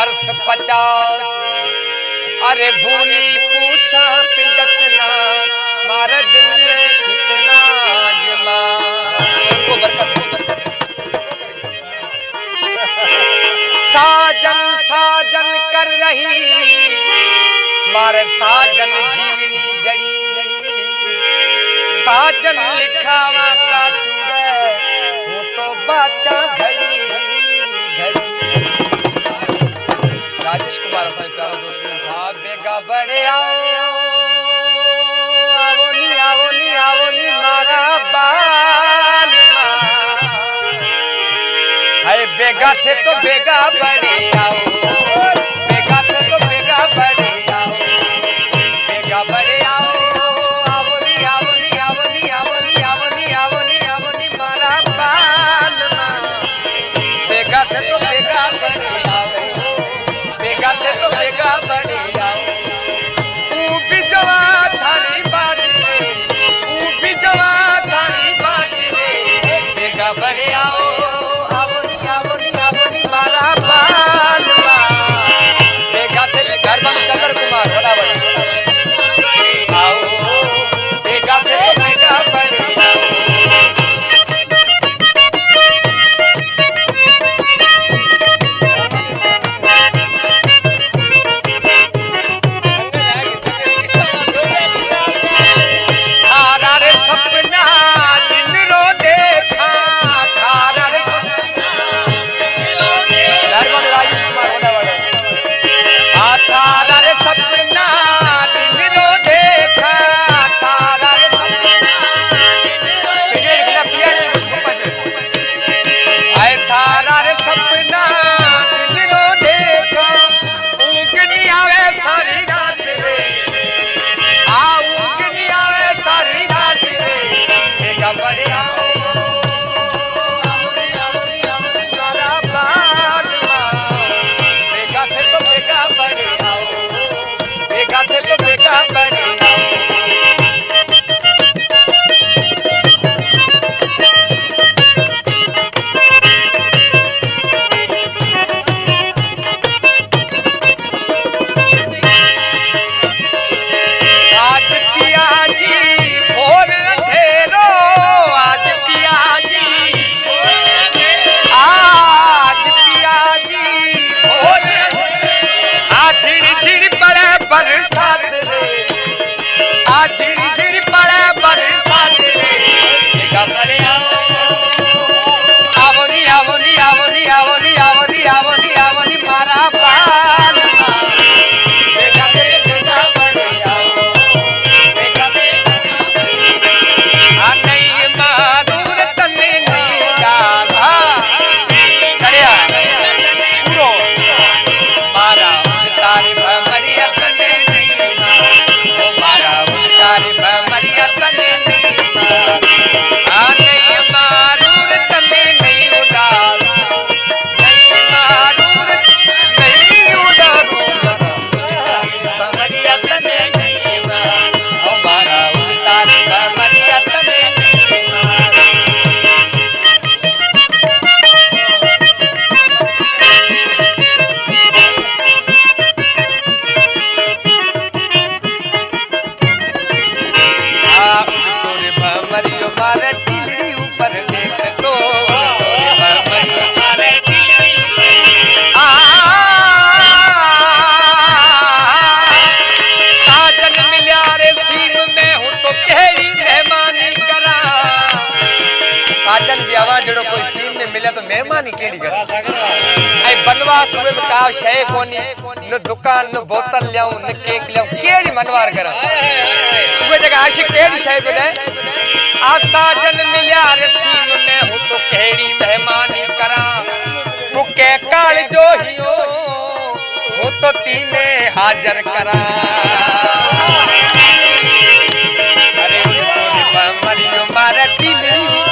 वर्ष 50 अरे भूली पूछा पिंडकना मारा दिल में कितना जमा को बरकत साजन साजन कर रही मारे साजन जीवनी जड़ी साजन लिखावा का वो तो बाचा घड़ी घड़ी राजेश कुमार साहब प्यारा दोस्त बेगा बड़े आवनी मारा बाल है बेगा थे तो बेगा बड़े आओ बेगा थे तो बेगा बड़े आओ बेगा बड़े आओ आवनी मारा बाल बेगा थे तो बेगा बड़े आओ बेगा थे तो बेगा बड़े आओ ऊपी जवा थारी बात रे ऊपी जवा थारी बात रे बेगा बड़े आओ आवनी मारा बाल बेगा थे घर बंद चंद्र कुमार बड़ा आओ बेगा थे तो बेगा बड़े झिड़ी झिड़ी पड़े बरसात रे बेगा बड़े आवनी मारा बाल बेगा थे बेगा बड़े आओ बेगा थे नहीं मारूर तने नहीं गाधा कड़िया पूरो मारा तारी भमरिया तने नहीं मारा तारी भमरिया तने नहीं नहीं मारूर तने नहीं उड़ार नहीं मारूर नहीं उड़ारू भमरिया तने नहीं मारा तारी भमरिया तने नहीं मरियो मारे टिल्ली ऊपर देख तो मरियो मारे टिल्ली साजन मिल्या रे सीम में हूं तो केड़ी मेहमानी करा साजन जी आवाज जड़ो कोई सीम में मिले तो मेहमानी केड़ी करा आई बनवास में का शय कोनी न दुकान न बोतल लियाऊं न केक लियाऊं केड़ी मनवार करा वो जगह आशिक केड़ी शय मिले साजन मिल्या रे सीम में हूं तो केड़ी मेहमानी करा तू के काल जो हियो हूं तो तीने हाजर करा अरे मरियो मारे टिल्ली